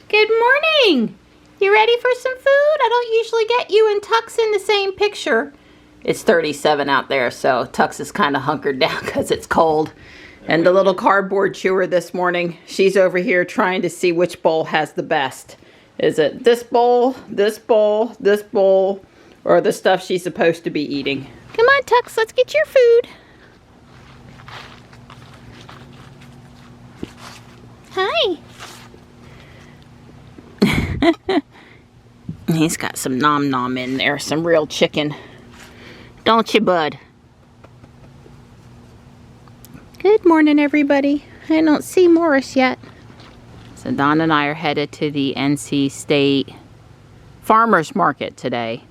Good morning. You ready for some food? I don't usually get you and Tux in the same picture. It's 37 out there, so Tux is kind of hunkered down because it's cold. And the little cardboard chewer this morning, she's over here trying to see which bowl has the best. Is it this bowl, this bowl, this bowl, or the stuff she's supposed to be eating? Come on, Tux, let's get your food. Hi. He's got some nom nom in there, some real chicken. Don't you, bud? Good morning, everybody. I don't see Morris yet. So Don and I are headed to the NC State Farmers Market today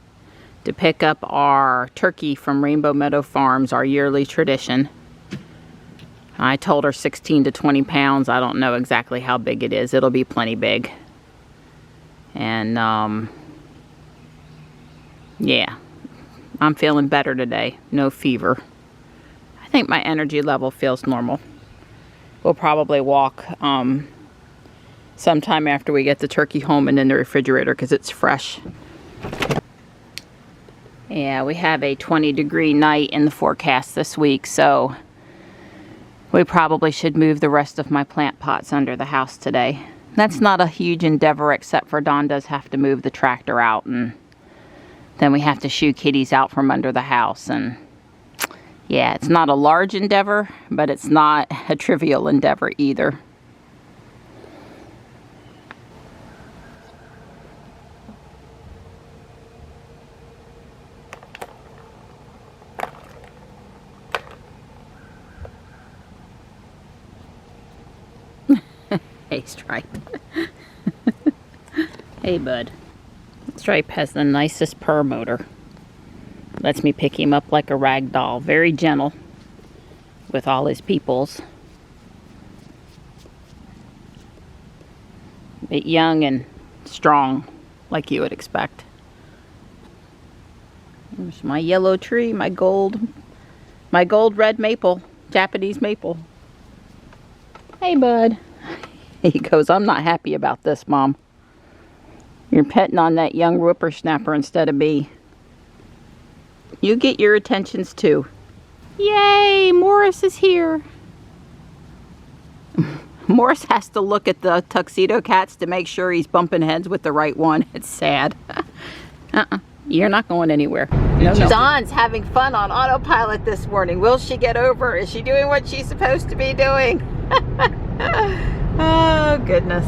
to pick up our turkey from Rainbow Meadow Farms, our yearly tradition. I told her 16 to 20 pounds. I don't know exactly how big it is. It'll be plenty big. And, yeah, I'm feeling better today. No fever. I think my energy level feels normal. We'll probably walk, sometime after we get the turkey home and in the refrigerator because it's fresh. Yeah, we have a 20-degree night in the forecast this week, so we probably should move the rest of my plant pots under the house today. That's not a huge endeavor, except for Don does have to move the tractor out, and then we have to shoo kitties out from under the house. And yeah, it's not a large endeavor, but it's not a trivial endeavor either. Hey, Stripe. Hey, bud. Stripe has the nicest purr motor. Lets me pick him up like a rag doll. Very gentle with all his peoples. But young and strong, like you would expect. There's my yellow tree, my gold red maple, Japanese maple. Hey, bud. He goes, I'm not happy about this, Mom. You're petting on that young whippersnapper instead of me. You get your attentions too. Yay, Morris is here. Morris has to look at the tuxedo cats to make sure he's bumping heads with the right one. It's sad. You're not going anywhere. No. Dawn's having fun on autopilot this morning. Will she get over? Is she doing what she's supposed to be doing? Oh, goodness.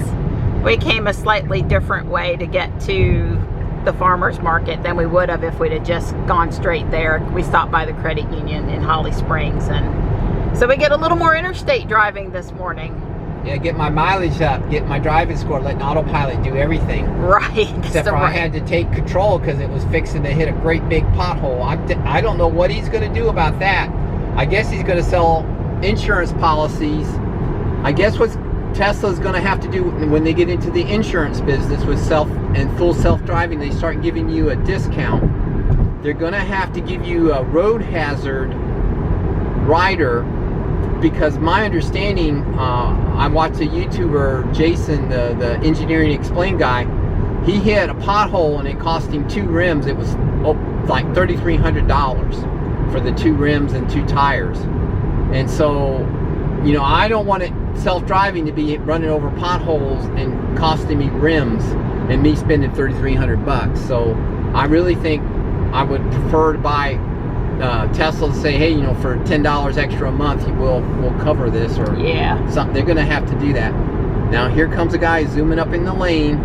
We came a slightly different way to get to the farmer's market than we would have if we'd have just gone straight there. We stopped by the credit union in Holly Springs, and so we get a little more interstate driving this morning. Yeah, get my mileage up, get my driving score, letting autopilot do everything. Right. Except for I had to take control because it was fixing to hit a great big pothole. I don't know what he's going to do about that. I guess he's going to sell insurance policies. I guess what Tesla's going to have to do when they get into the insurance business with full self-driving, they start giving you a discount. They're going to have to give you a road hazard rider, because my understanding, I watched a YouTuber, Jason, the engineering explain guy. He hit a pothole and it cost him 2 rims. It was like $3,300 for the 2 rims and 2 tires. And so, you know, I don't want it self-driving to be running over potholes and costing me rims and me spending $3,300. So I really think I would prefer to buy Tesla to say, hey, you know, for $10 extra a month, we'll cover this, or yeah, something. They're going to have to do that. Now here comes a guy zooming up in the lane,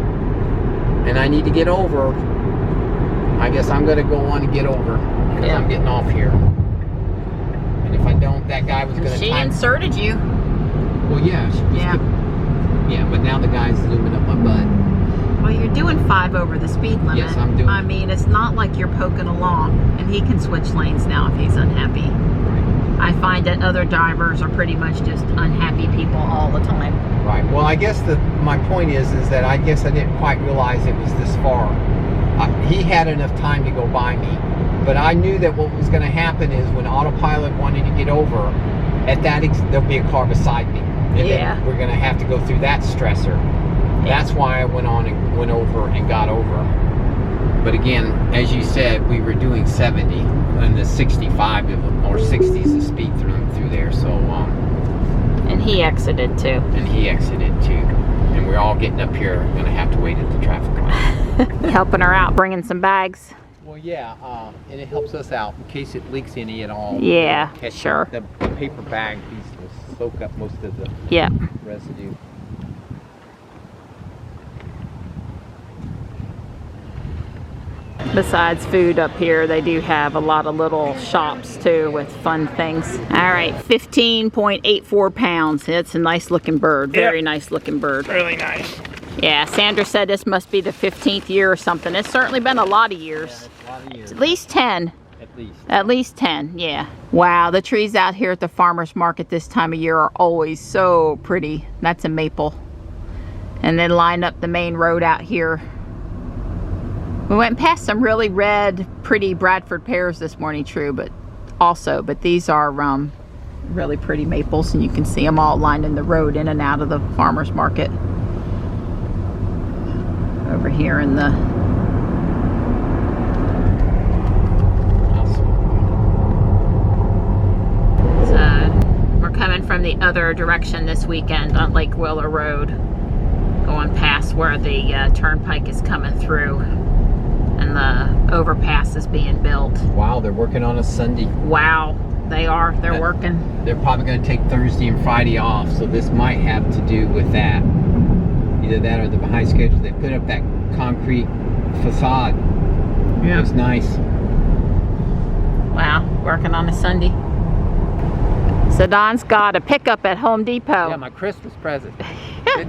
and I need to get over. I guess I'm gonna go on and get over because I'm getting off here. And if I don't, that guy was gonna. She inserted you. Well, yeah. Yeah, but now the guy's zooming up my butt. Well, you're doing 5 over the speed limit. Yes, I'm doing. I mean, it's not like you're poking along, and he can switch lanes now if he's unhappy. Right. I find that other drivers are pretty much just unhappy people all the time. Right. Well, I guess my point is that I guess I didn't quite realize it was this far. He had enough time to go by me, but I knew that what was going to happen is when autopilot wanted to get over, at that there'll be a car beside me, and then we're going to have to go through that stressor. That's why I went on and went over and got over. But again, as you said, we were doing 70 and the 65 or 60 is the speed through there. So and he exited too. And we're all getting up here. Going to have to wait at the traffic light. Helping her out, bringing some bags. Well, yeah, and it helps us out in case it leaks any at all. Yeah, sure. The paper bag piece will soak up most of the residue. Besides food up here, they do have a lot of little shops too with fun things. All right, 15.84 pounds. It's a nice looking bird. Very nice looking bird. Really nice. Yeah, Sandra said this must be the 15th year or something. It's certainly been a lot of years. Yeah, a lot of years. At least 10. At least 10, yeah. Wow, the trees out here at the farmer's market this time of year are always so pretty. That's a maple. And then line up the main road out here. We went past some really red, pretty Bradford pears this morning, but these are really pretty maples, and you can see them all lining the road in and out of the farmer's market. Over here in the we're coming from the other direction this weekend on Lake Willow Road, going past where the turnpike is coming through. And the overpass is being built. Wow, they're working on a Sunday. Wow, they are. They're working. They're probably going to take Thursday and Friday off, so this might have to do with that. Either that or they're behind schedule. They put up that concrete facade. Yeah. Looks nice. Wow, working on a Sunday. So Don's got a pickup at Home Depot. Yeah, my Christmas present.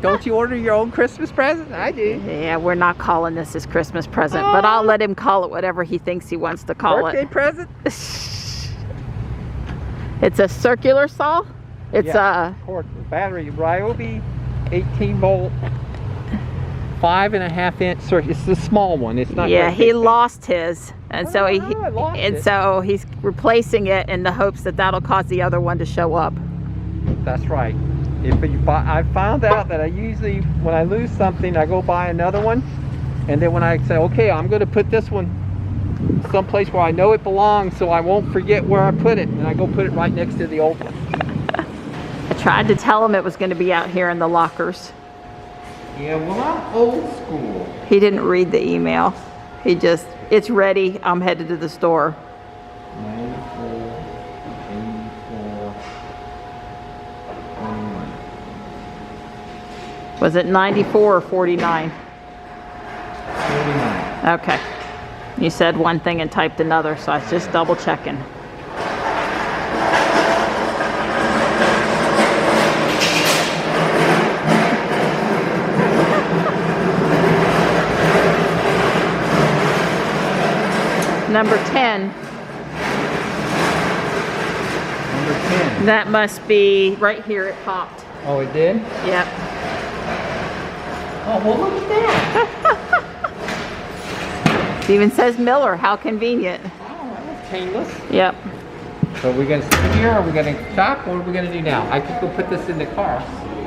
Don't you order your own Christmas present? I do. Yeah, we're not calling this his Christmas present, but I'll let him call it whatever he thinks he wants to call Birthday present? It's a circular saw. It's a battery Ryobi 18 volt 5.5 inch circuit. It's the small one. It's not. Yeah, he lost his, and so so he's replacing it in the hopes that that'll cause the other one to show up. That's right. I found out that I usually, when I lose something, I go buy another one, and then when I say, okay, I'm going to put this one someplace where I know it belongs, so I won't forget where I put it, and I go put it right next to the old one. I tried to tell him it was going to be out here in the lockers. Yeah, well, I'm old school. He didn't read the email. He just, it's ready. I'm headed to the store. 94, 84, 21. Was it 94 or 49? 49. Okay. You said one thing and typed another, so I was just double checking. Number 10. Number 10. That must be right here. It popped. Oh, it did? Yep. Oh, well, look at that. It even says Miller. How convenient. Oh, that was painless. Yep. So we're going to sit here, or we're going to shop? What are we going to do now? I could go put this in the car.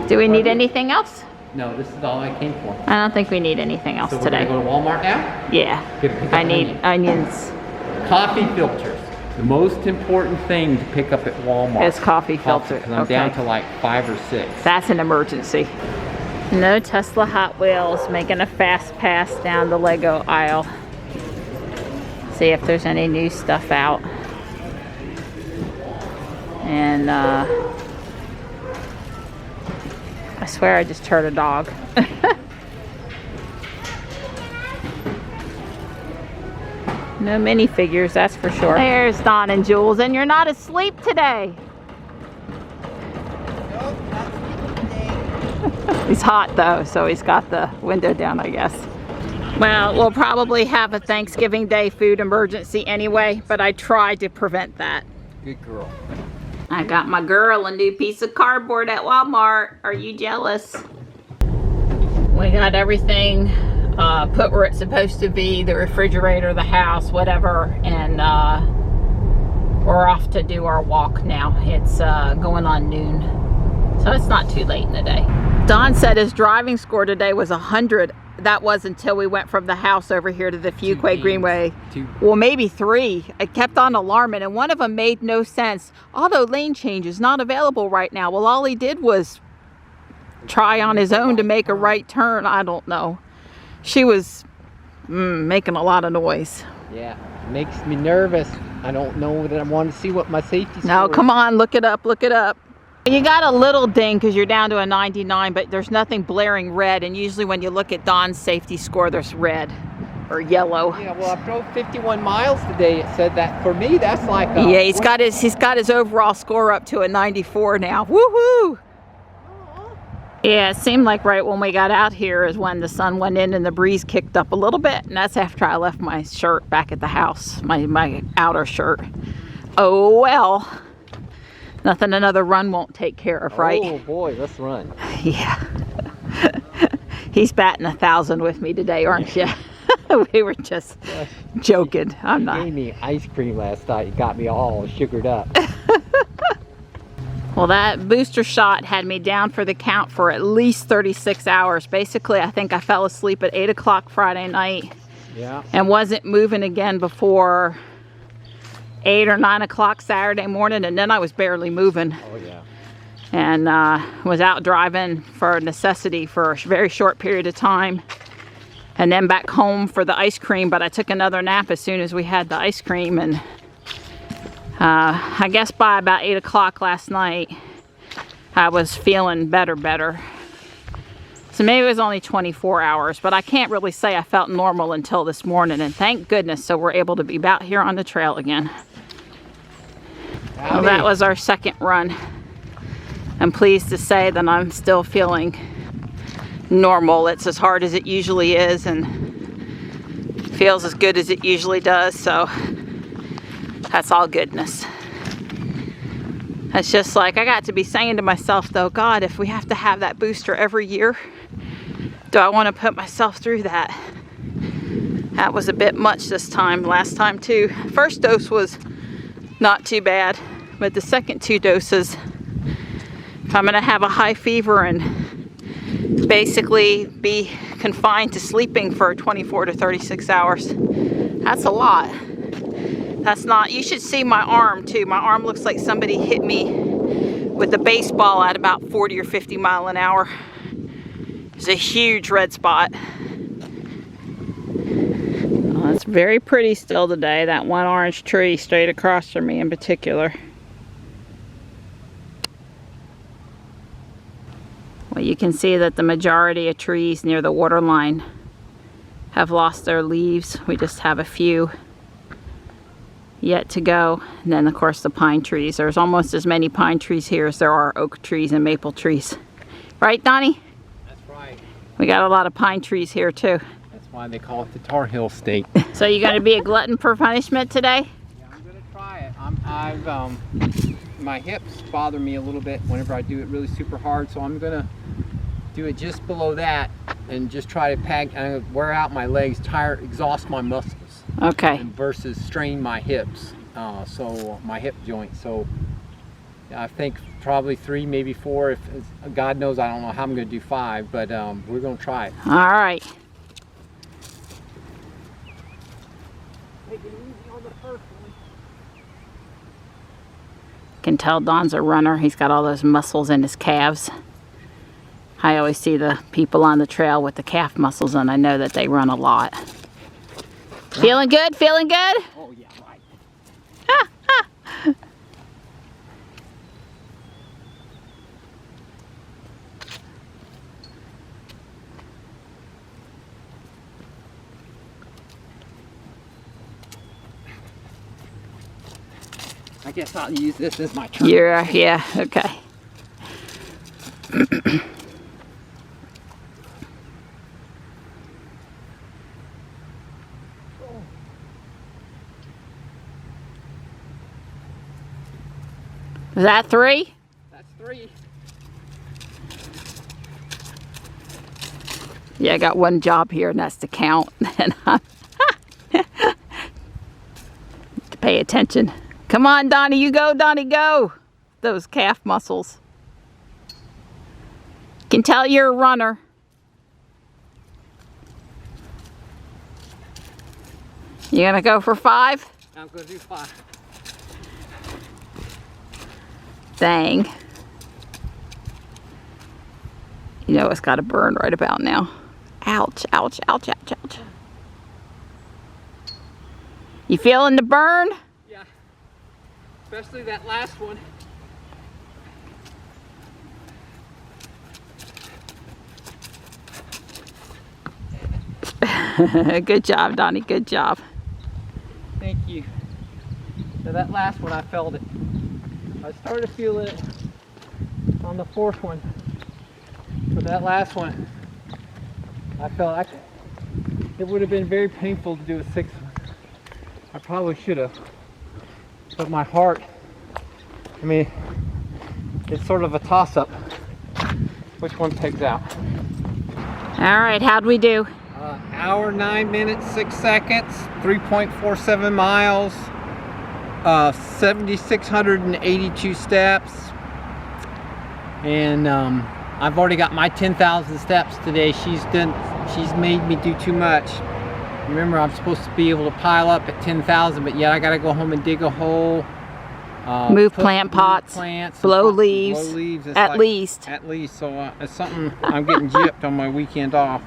Do we need anything else? No, this is all I came for. I don't think we need anything else So we're today. going to go to Walmart now? Yeah. I need onions. Coffee filters. The most important thing to pick up at Walmart is coffee filter. Because I'm down to like 5 or 6. That's an emergency. No Tesla Hot Wheels making a fast pass down the Lego aisle. See if there's any new stuff out. And I swear I just heard a dog. No minifigures, that's for sure. There's Don and Jules, and you're not asleep today. Nope, not today. He's hot though, so he's got the window down, I guess. Well, we'll probably have a Thanksgiving Day food emergency anyway, but I tried to prevent that. Good girl. I got my girl a new piece of cardboard at Walmart. Are you jealous? We got everything put where it's supposed to be, the refrigerator, the house, whatever, and we're off to do our walk now. It's going on noon, so it's not too late in the day. Don said his driving score today was 100. That was until we went from the house over here to the Fuquay Greenway. Well, maybe 3. It kept on alarming, and one of them made no sense. Auto lane change is not available right now. Well, all he did was try on his own to make a right turn. I don't know. She was making a lot of noise. Yeah, makes me nervous. I don't know that I want to see what my safety score No, is. come on, look it up, look it up. You got a little ding because you're down to a 99, but there's nothing blaring red, and usually when you look at Don's safety score, there's red or yellow. Yeah, well, I drove 51 miles today. It said that for me, that's like a, Yeah, he's got his overall score up to a 94 now. Woohoo! Yeah, it seemed like right when we got out here is when the sun went in and the breeze kicked up a little bit, and that's after I left my shirt back at the house, my outer shirt. Oh well. Nothing another run won't take care of, right? Oh boy, let's run. Yeah. He's batting 1,000 with me today, aren't you? We were just joking. I'm not. He gave me ice cream last night. It got me all sugared up. Well, that booster shot had me down for the count for at least 36 hours. Basically, I think I fell asleep at 8 o'clock Friday night. Yeah. And wasn't moving again before 8 or 9 o'clock Saturday morning, and then I was barely moving. Oh yeah. And was out driving for necessity for a very short period of time, and then back home for the ice cream. But I took another nap as soon as we had the ice cream, and I guess by about 8 o'clock last night I was feeling better. So maybe it was only 24 hours, but I can't really say I felt normal until this morning, and thank goodness, so we're able to be out here on the trail again. Well, that was our second run. I'm pleased to say that I'm still feeling normal. It's as hard as it usually is and feels as good as it usually does, so that's all goodness. It's just like I got to be saying to myself though, God, if we have to have that booster every year, do I want to put myself through that? That was a bit much this time. Last time too. First dose was not too bad, but the second 2 doses, if I'm gonna have a high fever and basically be confined to sleeping for 24 to 36 hours, that's a lot. That's not, you should see my arm too. My arm looks like somebody hit me with a baseball at about 40 or 50 mile an hour. There's a huge red spot. Oh, it's very pretty still today, that one orange tree straight across from me in particular. Well, you can see that the majority of trees near the water line have lost their leaves. We just have a few yet to go. And then of course the pine trees. There's almost as many pine trees here as there are oak trees and maple trees. Right, Donnie? That's right. We got a lot of pine trees here too. That's why they call it the Tar Heel State. So you gonna be a glutton for punishment today? Yeah, I'm gonna try it. My hips bother me a little bit whenever I do it really super hard, so I'm gonna do it just below that and just try to wear out my legs, exhaust my muscles. Okay. Versus strain my hips, so my hip joint. So I think probably 3, maybe 4. If God knows, I don't know how I'm going to do 5, but we're going to try it. All right. Take it easy on the first one. Can tell Don's a runner. He's got all those muscles in his calves. I always see the people on the trail with the calf muscles, and I know that they run a lot. Feeling good? Feeling good? Oh yeah, right. I guess I'll use this as my turn. Yeah, okay. Is that 3? That's 3. Yeah, I got one job here, and that's to count. And I'm to pay attention. Come on, Donnie, you go, Donnie, go. Those calf muscles. Can tell you're a runner. You gonna go for 5? I'm gonna do 5. Dang. You know it's got to burn right about now. Ouch, ouch, ouch, ouch, ouch. You feeling the burn? Yeah. Especially that last one. Good job, Donnie, good job. Thank you. So that last one, I felt it. I started to feel it on the 4th one. But that last one, I felt it would have been very painful to do a 6th one. I probably should have. But my heart, I mean, it's sort of a toss-up. Which one pegs out? All right, how'd we do? Hour, 9 minutes, 6 seconds, 3.47 miles, 7,682 steps. And I've already got my 10,000 steps today. She's made me do too much. Remember, I'm supposed to be able to pile up at 10,000, but yet I gotta go home and dig a hole. Move plant pots, blow leaves, at least. At least, so it's something I'm getting gypped on my weekend off.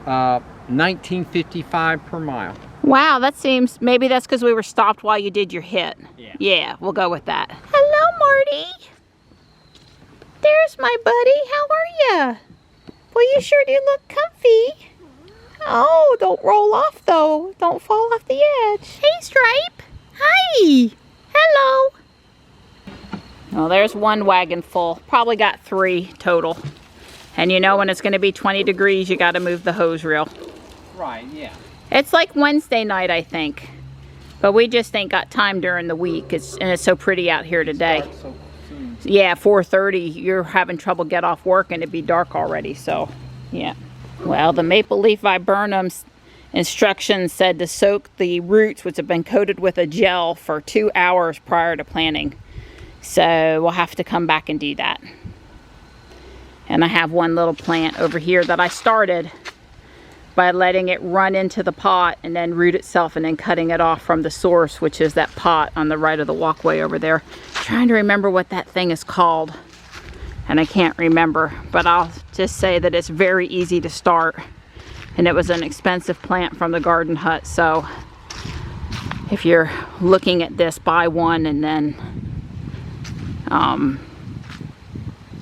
19.55 per mile. Wow, that seems, maybe that's because we were stopped while you did your hit. Yeah, we'll go with that. Hello, Marty. There's my buddy. How are ya? Well, you sure do look comfy. Oh, don't roll off though. Don't fall off the edge. Hey, Stripe. Hi. Hello. Well, there's one wagon full. Probably got 3 total. And you know when it's going to be 20 degrees, you got to move the hose reel. Right, yeah. It's like Wednesday night, I think. But we just ain't got time during the week. And it's so pretty out here today. So soon. Yeah, 4:30, you're having trouble get off work and it'd be dark already, so yeah. Well, the maple leaf viburnum's instructions said to soak the roots, which have been coated with a gel, for 2 hours prior to planting. So we'll have to come back and do that. And I have one little plant over here that I started by letting it run into the pot and then root itself and then cutting it off from the source, which is that pot on the right of the walkway over there. I'm trying to remember what that thing is called, and I can't remember, but I'll just say that it's very easy to start, and it was an expensive plant from the garden hut. So if you're looking at this, buy one and then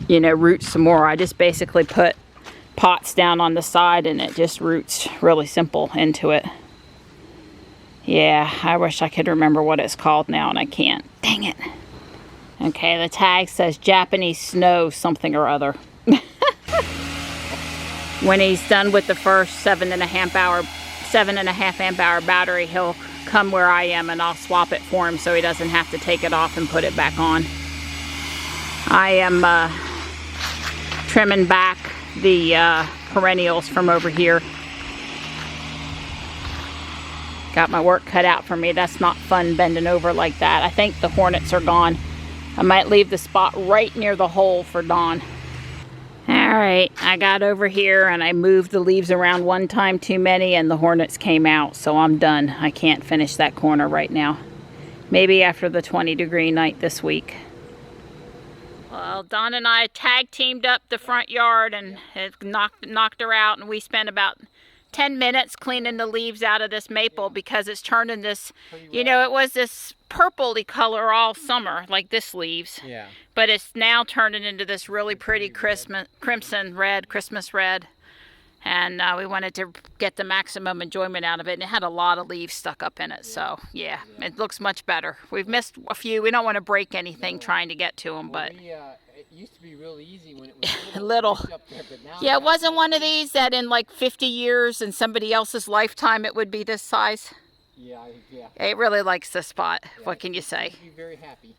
you know, root some more. I just basically put pots down on the side and it just roots really simple into it. Yeah, I wish I could remember what it's called now and I can't. Dang it. Okay, the tag says Japanese snow something or other. When he's done with the first 7.5 amp hour battery, he'll come where I am and I'll swap it for him so he doesn't have to take it off and put it back on. I am trimming back the perennials from over here. Got my work cut out for me. That's not fun bending over like that. I think the hornets are gone. I might leave the spot right near the hole for Dawn. Alright, I got over here and I moved the leaves around one time too many and the hornets came out, so I'm done. I can't finish that corner right now. Maybe after the 20-degree night this week. Well, Dawn and I tag teamed up the front yard and it knocked her out, and we spent about 10 minutes cleaning the leaves out of this maple because it's turning this, you know, it was this purpley color all summer, like this leaves. Yeah. But it's now turning into this really pretty crimson red, Christmas red. And we wanted to get the maximum enjoyment out of it. And it had a lot of leaves stuck up in it. So, yeah, it looks much better. We've missed a few. We don't want to break anything trying to get to them, but... it used to be really easy when it was little. Up there, but now yeah, it wasn't one of these that in like 50 years in somebody else's lifetime it would be this size. Yeah, It really likes this spot. Yeah, what can you say? I'd be very happy.